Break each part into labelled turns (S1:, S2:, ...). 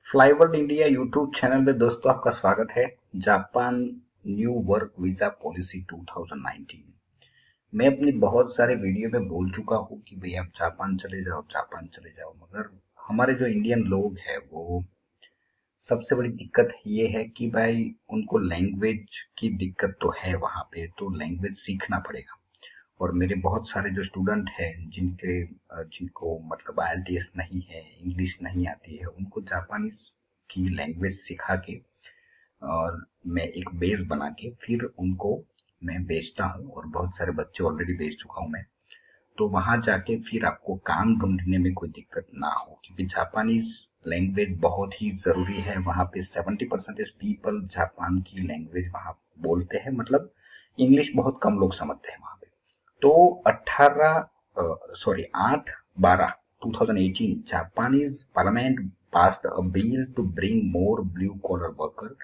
S1: फ्लाईवर्ल्ड India YouTube channel में दोस्तों आपका स्वागत है। Japan new work visa policy 2019। मैं अपनी बहुत सारे वीडियो में बोल चुका हूँ कि भाई आप जापान चले जाओ, जापान चले जाओ, मगर हमारे जो इंडियन लोग हैं वो सबसे बड़ी दिक्कत ये है कि भाई उनको लैंग्वेज की दिक्कत तो है, वहां पे तो लैंग्वेज सीखना पड़ेगा। और मेरे बहुत सारे जो स्टूडेंट हैं जिनको मतलब आईएलटीएस नहीं है, इंग्लिश नहीं आती है, उनको जापानीज की लैंग्वेज सिखा के और मैं एक बेस बना के फिर उनको मैं बेचता हूँ, और बहुत सारे बच्चे ऑलरेडी बेच चुका हूँ मैं। तो वहां जाके फिर आपको काम ढूंढने में कोई दिक्कत ना हो, क्योंकि जापानीज लैंग्वेज बहुत ही जरूरी है। वहां पे 70% पीपल जापान की लैंग्वेज वहां बोलते हैं, मतलब इंग्लिश बहुत कम लोग समझते हैं वहां पे। तो 8/12/2018 Japanese parliament passed a bill to bring more blue-collar workers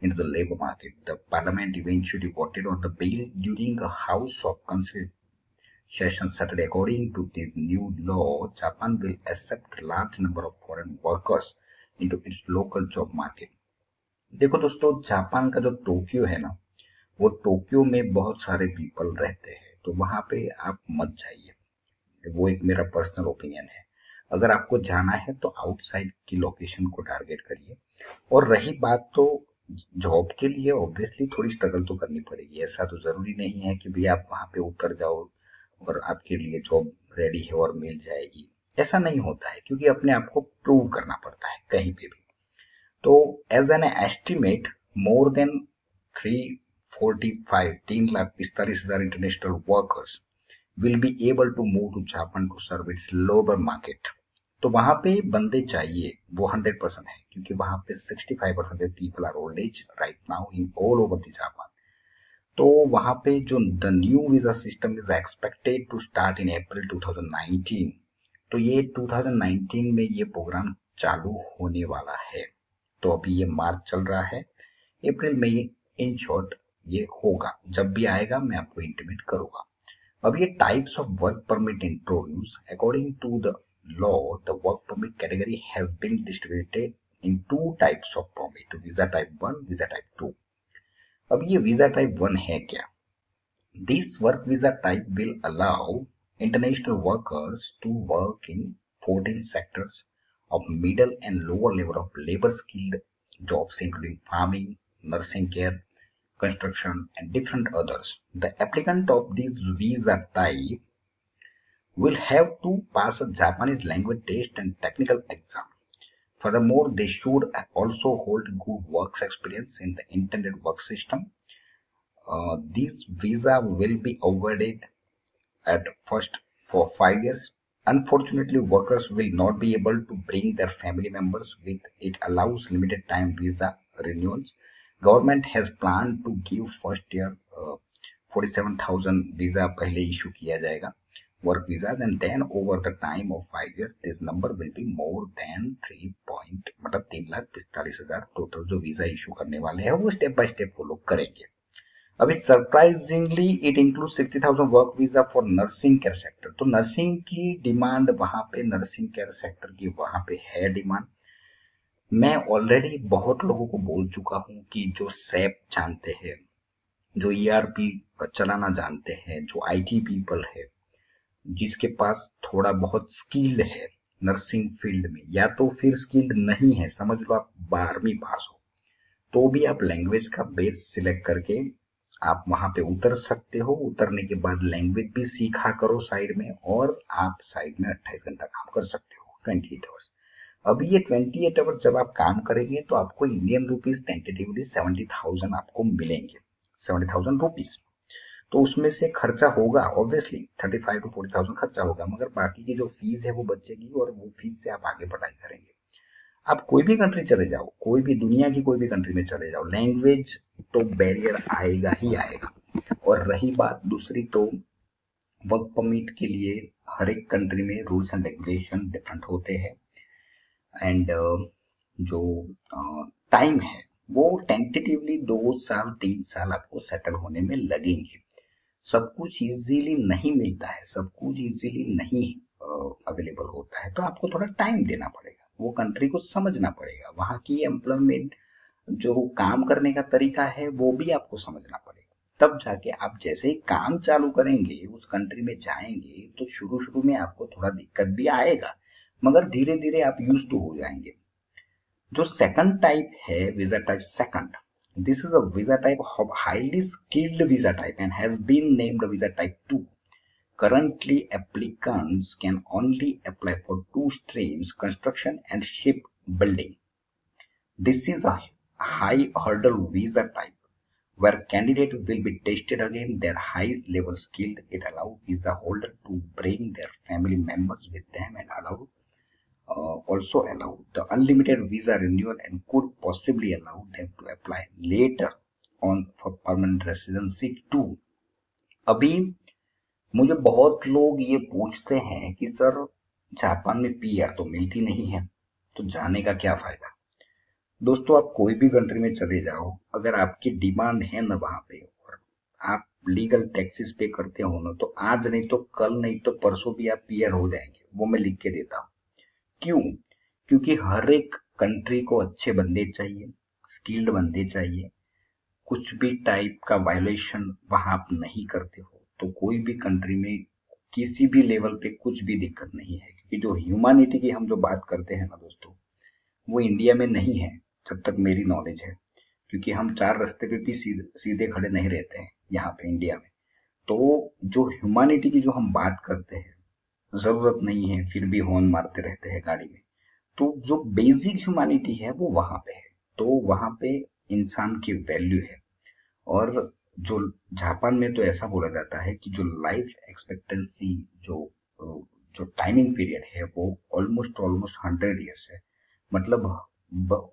S1: into the labor market. The parliament eventually voted on the bill during a House of Constitution session Saturday. According to this new law, Japan will accept large number of foreign workers into its local job market. देखो दोस्तों, Japan का जो Tokyo है ना, वो Tokyo में बहुत सारे पीपल रहते हैं, तो वहां पे आप मत जाइए। वो एक मेरा पर्सनल ओपिनियन है। अगर आपको जाना है तो आउटसाइड की लोकेशन को टारगेट करिए। और रही बात तो जॉब के लिए, ऑब्वियसली थोड़ी स्ट्रगल तो करनी पड़ेगी। ऐसा तो जरूरी नहीं है कि भाई आप वहां पे उतर जाओ और आपके लिए जॉब रेडी है और मिल जाएगी। ऐसा नहीं होता है, क्योंकि अपने आप को प्रूव करना पड़ता है कहीं पे भी। तो as an estimate, more than 3,45,000 international workers will be able to move to Japan to serve its labor market. तो वहां पे बंदे चाहिए, वो 100% है, क्योंकि वहां पे 65% people are old age right now in all over the Japan. तो वहां पे जो the new visa system is expected to start in April 2019। तो ये 2019 में ये प्रोग्राम चालू होने वाला है। तो अभी ये मार्च चल रहा है, अप्रैल में ये इन शॉर्ट ये होगा। जब भी आएगा मैं आपको इंटीमेट करूंगा। अब ये types of work permit introduce according to the law, the work permit category has been distributed in two types of permit, visa type 1, visa type 2। अब ये वीजा टाइप 1 है क्या? This work visa type will allow international workers to work in 14 sectors of middle and lower level of labor skilled jobs, including farming, nursing care, construction, and different others. The applicant of this visa type will have to pass a Japanese language test and technical exam. Furthermore, they should also hold good works experience in the intended work system. This visa will be awarded at first for 5 years. Unfortunately, workers will not be able to bring their family members with it. Allows limited time visa renewals. Government has planned to give first year 47,000 visa पहले issue किया जाएगा work visa, and then over the time of 5 years this number will be more than 3,45,000 total जो visa issue करने वाले हैं वो step by step वो लोग करेंगे। अभी surprisingly it include 60,000 work visa for nursing care sector. तो नर्सिंग की डिमांड वहां पे, नर्सिंग केयर सेक्टर की वहां पे है डिमांड। मैं ऑलरेडी बहुत लोगों को बोल चुका हूं कि जो सैप जानते हैं, जो ईआरपी चलाना जानते हैं, जो आईटी पीपल है, जिसके पास थोड़ा बहुत स्किल है नर्सिंग फील्ड में, या तो फिर स्किल्ड नहीं है, समझ लो आप 12वीं पास हो, तो भी आप लैंग्वेज का बेस सिलेक्ट करके आप वहां पे उतर सकते हो। उतरने के बाद लैंग्वेज भी सीखा करो साइड में, और आप साइड में 28 घंटा काम कर सकते हो, 28 आवर्स। अब ये 28 आवर्स जब आप काम करेंगे तो आपको इंडियन रुपीज टेंटेटिवली 70,000 आपको मिलेंगे, 70,000 रुपीज। तो उसमें से खर्चा होगा ऑब्वियसली 35 to 40,000 खर्चा होगा, मगर बाकी की जो फीस है वो बचेगी, और वो फीस से आप आगे पढ़ाई करेंगे। आप कोई भी कंट्री चले जाओ, कोई भी दुनिया की कोई भी कंट्री में चले जाओ, लैंग्वेज तो बैरियर आएगा ही आएगा। और रही बात दूसरी, तो वर्क परमिट के लिए हर एक कंट्री में रूल्स एंड रेगुलेशन डिफरेंट होते हैं, एंड जो टाइम है वो टेंटेटिवली 2 साल 3 साल आपको सेटल होने में लगेंगे। सब कुछ इजीली नहीं मिलता है, सब कुछ इजीली नहीं अवेलेबल होता है, तो आपको थोड़ा टाइम देना पड़ेगा। वो कंट्री को समझना पड़ेगा, वहां की एम्प्लॉयमेंट जो काम करने का तरीका है वो भी आपको समझना पड़ेगा। तब जाके आप जैसे ही काम चालू करेंगे, उस कंट्री में जाएंगे, तो शुरू शुरू में आपको थोड़ा दिक्कत भी आएगा, मगर धीरे धीरे आप यूज टू हो जाएंगे। जो सेकंड टाइप है, visa type second, this is a visa type of highly skilled visa type and has been named visa type 2. Currently, applicants can only apply for two streams, construction and shipbuilding. This is a high hurdle visa type where candidate will be tested against their high level skill. It allows visa holder to bring their family members with them and also allow the unlimited visa renewal and could possibly allow them to apply later on for permanent residency too. अभी मुझे बहुत लोग ये पूछते हैं कि sir Japan में PR तो मिलती नहीं है, तो जाने का क्या फायदा। दोस्तों, आप कोई भी कंट्री में चले जाओ, अगर आपकी डिमांड है ना वहां पे और आप लीगल टैक्सेस पे करते हो ना, तो आज नहीं तो कल नहीं तो परसों भी आप पीआर हो जाएंगे। वो मैं लिख के देता हूँ। क्यों? क्योंकि हर एक कंट्री को अच्छे बंदे चाहिए, स्किल्ड बंदे चाहिए। कुछ भी टाइप का वायलेशन वहां आप नहीं करते हो तो कोई भी कंट्री में किसी भी लेवल पे कुछ भी दिक्कत नहीं है। क्योंकि जो ह्यूमैनिटी की हम जो बात करते हैं ना दोस्तों, वो इंडिया में नहीं है जब तक मेरी नॉलेज है। क्योंकि हम चार रास्ते पे भी सीधे खड़े नहीं रहते हैं यहाँ पे इंडिया में। तो जो ह्यूमैनिटी की जो हम बात करते हैं, जरूरत नहीं है फिर भी हॉर्न मारते रहते हैं गाड़ी में, तो जो बेसिक ह्यूमैनिटी है वो वहां पे है। तो वहां पे इंसान की वैल्यू है। और जो जापान में तो ऐसा बोला जाता है कि जो लाइफ एक्सपेक्टेंसी जो टाइमिंग पीरियड है वो ऑलमोस्ट 100 ईयर्स है। मतलब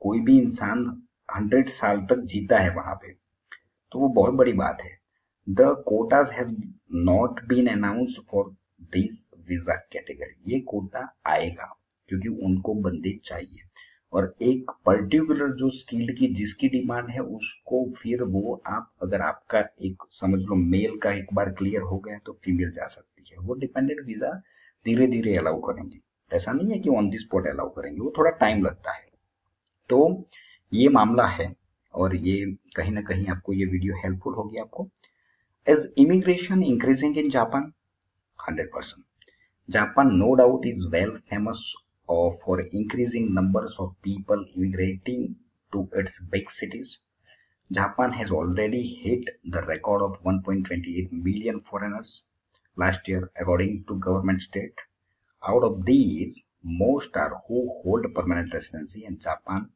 S1: कोई भी इंसान 100 साल तक जीता है वहां पे, तो वो बहुत बड़ी बात है। The quotas has not been announced for this visa category. ये कोटा आएगा क्योंकि उनको बंदे चाहिए, और एक पर्टिकुलर जो स्किल्ड की जिसकी डिमांड है उसको फिर वो आप, अगर आपका एक समझ लो मेल का एक बार क्लियर हो गया तो फीमेल जा सकती है। वो डिपेंडेंट वीजा धीरे धीरे अलाउ करेंगे, ऐसा नहीं है कि ऑन दी स्पॉट अलाउ करेंगे, वो थोड़ा टाइम लगता है। तो ये मामला है, और ये कहीं ना कहीं आपको ये वीडियो हेल्पफुल होगी आपको। As immigration increasing in Japan, 100%. Japan, no doubt, is well famous for increasing numbers of people immigrating to its big cities. Japan has already hit the record of 1.28 million foreigners last year, according to government state. Out of these, most are who hold permanent residency in Japan,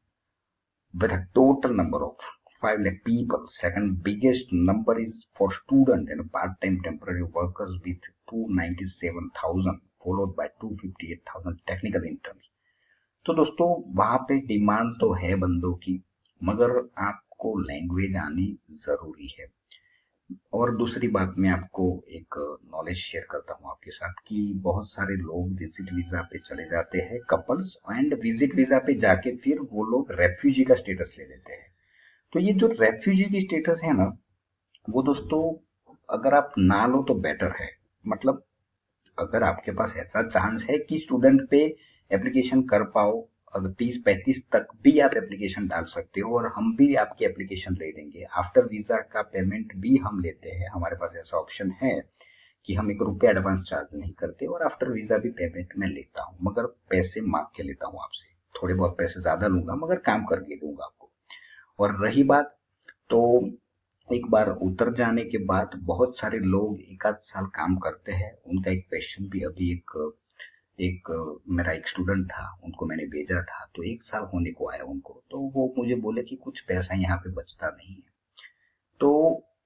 S1: with a total number of 5 lakh people. Second biggest number is for student and part-time temporary workers with 297,000, followed by 258,000 technical interns. तो दोस्तों, वहां पे demand तो है बंदों की, मगर आपको लैंग्वेज आनी जरूरी है। और दूसरी बात, मैं आपको एक नॉलेज शेयर करता हूँ आपके साथ कि बहुत सारे लोग विजिट वीजा पे चले जाते हैं, कपल्स, एंड विजिट वीजा पे जाके फिर वो लोग रेफ्यूजी का स्टेटस ले लेते हैं। तो ये जो रेफ्यूजी की स्टेटस है ना, वो दोस्तों अगर आप ना लो तो बेटर है। मतलब अगर आपके पास ऐसा चांस है कि स्टूडेंट पे एप्लीकेशन कर पाओ, अगर 30-35 तक भी आप एप्लीकेशन डाल सकते हो, और हम भी आपकी एप्लीकेशन ले लेंगे। आफ्टर वीजा का पेमेंट भी हम लेते हैं, हमारे पास ऐसा ऑप्शन है कि हम 1 रुपया एडवांस चार्ज नहीं करते, और आफ्टर वीजा भी पेमेंट मैं लेता हूँ, मगर पैसे मांग के लेता हूँ आपसे। थोड़े बहुत पैसे ज्यादा लूंगा मगर काम करके दूंगा आपको। और रही बात, तो एक बार उतर जाने के बाद बहुत सारे लोग 1 आध साल काम करते हैं। उनका एक क्वेश्चन भी अभी मेरा एक स्टूडेंट था, उनको मैंने भेजा था, तो 1 साल होने को आया उनको, तो वो मुझे बोले कि कुछ पैसा यहाँ पे बचता नहीं है। तो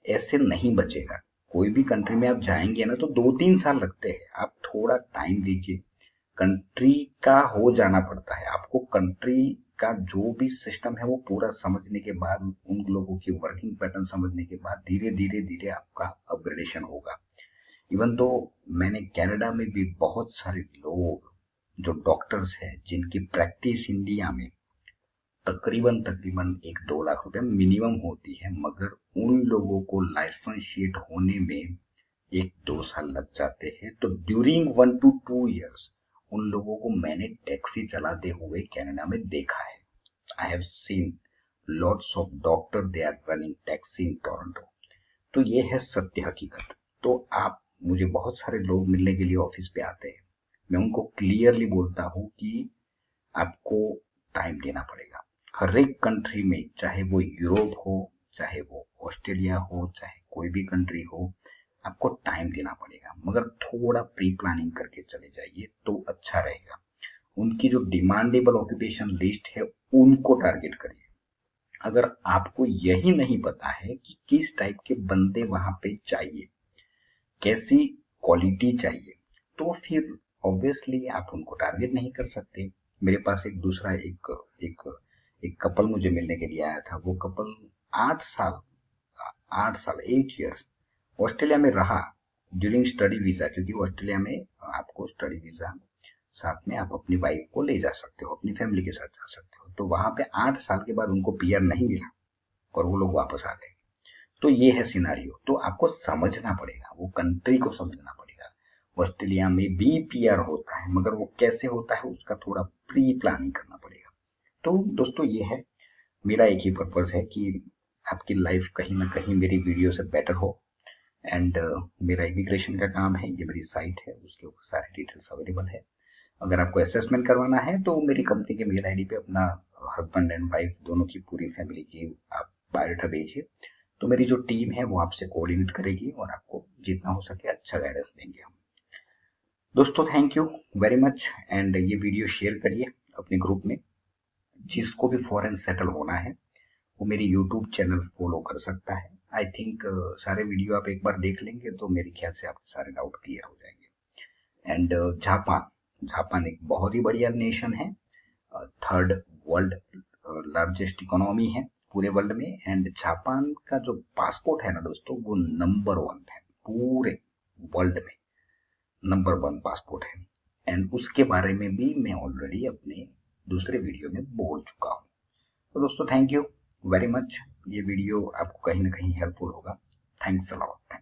S1: ऐसे नहीं बचेगा। कोई भी कंट्री में आप जाएंगे ना तो 2-3 साल लगते हैं, आप थोड़ा टाइम दीजिए। कंट्री का हो जाना पड़ता है आपको। कंट्री का जो भी सिस्टम है वो पूरा समझने के बाद, उन लोगों की वर्किंग पैटर्न समझने के बाद धीरे धीरे आपका अपग्रेडेशन होगा। इवन तो मैंने कनाडा में भी बहुत सारे लोग जो डॉक्टर्स हैं जिनकी प्रैक्टिस इंडिया में तकरीबन 1-2 लाख रुपए मिनिमम होती है, मगर उन लोगों को लाइसेंशिएट होने में 1-2 साल लग जाते हैं। तो ड्यूरिंग 1 to 2 years उन लोगों को मैंने टैक्सी चलाते हुए कनाडा में देखा है। I have seen lots of doctor, they are running taxi in Toronto. तो ये है सत्य हकीकत। तो आप, मुझे बहुत सारे लोग मिलने के लिए ऑफिस पे आते हैं, मैं उनको क्लियरली बोलता हूँ कि आपको टाइम देना पड़ेगा। हर एक कंट्री में, चाहे वो यूरोप हो, चाहे वो ऑस्ट्रेलिया हो, चाहे कोई भी कंट्री हो, आपको टाइम देना पड़ेगा, मगर थोड़ा प्री प्लानिंग करके चले जाइए तो अच्छा रहेगा। उनकी जो डिमांडेबल ऑक्यूपेशन लिस्ट है उनको टारगेट करिए। अगर आपको यही नहीं पता है कि किस टाइप के बंदे वहां पे चाहिए, कैसी क्वालिटी चाहिए, तो फिर ऑब्वियसली आप उनको टारगेट नहीं कर सकते। मेरे पास एक दूसरा एक कपल मुझे मिलने के लिए आया था। वो कपल 8 ईयर्स ऑस्ट्रेलिया में रहा ड्यूरिंग स्टडी वीजा, क्योंकि ऑस्ट्रेलिया में आपको स्टडी वीजा साथ में आप अपनी वाइफ को ले जा सकते हो, अपनी फैमिली के साथ जा सकते हो। तो वहां पे 8 साल के बाद उनको पीआर नहीं मिला और वो लोग वापस आ गए। तो ये है सिनारियो। तो आपको समझना पड़ेगा, वो कंट्री को समझना पड़ेगा। ऑस्ट्रेलिया में भी पीआर होता है, मगर वो कैसे होता है उसका थोड़ा प्री प्लानिंग करना पड़ेगा। तो दोस्तों ये है, मेरा एक ही पर्पज है कि आपकी लाइफ कहीं ना कहीं मेरी वीडियो से बेटर हो। एंड मेरा इमिग्रेशन का काम है, ये मेरी साइट है, उसके ऊपर सारी डिटेल्स अवेलेबल है। अगर आपको असेसमेंट करवाना है तो मेरी कंपनी के मेल आईडी पे अपना हस्बैंड एंड वाइफ दोनों की पूरी फैमिली की आप बायोडाटा भेजिए, तो मेरी जो टीम है वो आपसे कोऑर्डिनेट करेगी और आपको जितना हो सके अच्छा गाइडेंस देंगे हम। दोस्तों thank you very much. And ये वीडियो शेयर करिए अपने ग्रुप में। जिसको भी फॉरेन सेटल होना है वो मेरी यूट्यूब चैनल फॉलो कर सकता है। आई थिंक सारे वीडियो आप एक बार देख लेंगे तो मेरे ख्याल से आपके सारे डाउट क्लियर हो जाएंगे। एंड जापान एक बहुत ही बढ़िया नेशन है, 3rd वर्ल्ड लार्जेस्ट इकोनॉमी है पूरे वर्ल्ड में। एंड जापान का जो पासपोर्ट है ना दोस्तों, वो नंबर 1 है पूरे वर्ल्ड में, नंबर 1 पासपोर्ट है। एंड उसके बारे में भी मैं ऑलरेडी अपने दूसरे वीडियो में बोल चुका हूँ। तो दोस्तों थैंक यू वेरी मच। ये वीडियो आपको कहीं ना कहीं हेल्पफुल होगा। Thanks a lot.